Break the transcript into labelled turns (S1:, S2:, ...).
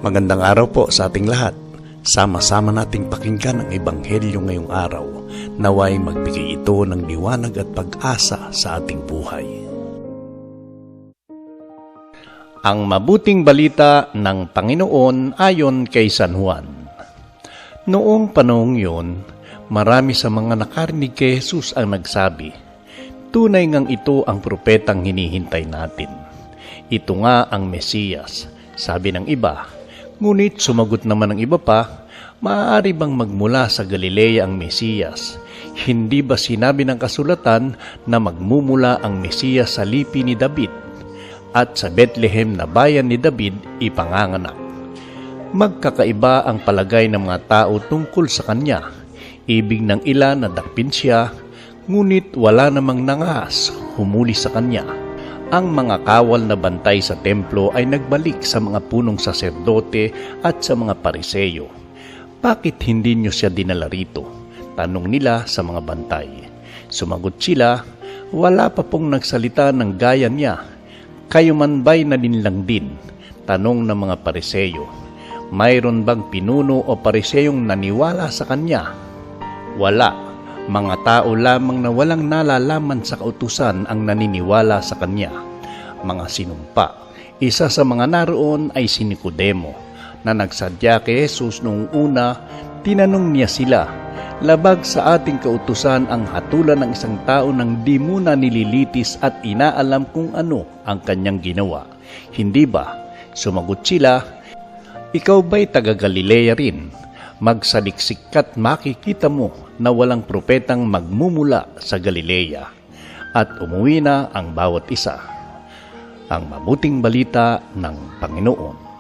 S1: Magandang araw po sa ating lahat. Sama-sama nating pakinggan ang Ebanghelyo ngayong araw. Naway magbigay ito ng liwanag at pag-asa sa ating buhay. Ang mabuting balita ng Panginoon ayon kay San Juan. Noong panahong yun, marami sa mga nakarinig kay Jesus ang nagsabi, "Tunay ngang ito ang propetang hinihintay natin. Ito nga ang Mesiyas," sabi ng iba. Ngunit sumagot naman ng iba pa, "Maaari bang magmula sa Galilea ang Mesiyas? Hindi ba sinabi ng kasulatan na magmumula ang Mesiyas sa lipi ni David at sa Bethlehem na bayan ni David ipanganganak?" Magkakaiba ang palagay ng mga tao tungkol sa kanya. Ibig ng ilan na dakpin siya, ngunit wala namang nangahas humuli sa kanya. Ang mga kawal na bantay sa templo ay nagbalik sa mga punong saserdote at sa mga pariseyo. "Bakit hindi niyo siya dinala rito?" tanong nila sa mga bantay. Sumagot sila, "Wala pa pong nagsalita ng gaya niya. Kayo man ba'y naninlang din?" tanong ng mga pariseyo. "Mayroon bang pinuno o pariseyong naniwala sa kanya?" Wala. Mga tao lamang na walang nalalaman sa kautusan ang naniniwala sa kanya. Mga sinumpa. Isa sa mga naroon ay si Nicodemo, na nagsadya kay Jesus noong una. Tinanong niya sila, "Labag sa ating kautusan ang hatulan ng isang tao nang di muna nililitis at inaalam kung ano ang kanyang ginawa? Hindi ba?" Sumagot sila, "Ikaw ba'y taga Galilea rin? Magsaliksik ka't makikita mo na walang propetang magmumula sa Galilea." At umuwi na ang bawat isa. Ang mabuting balita ng Panginoon.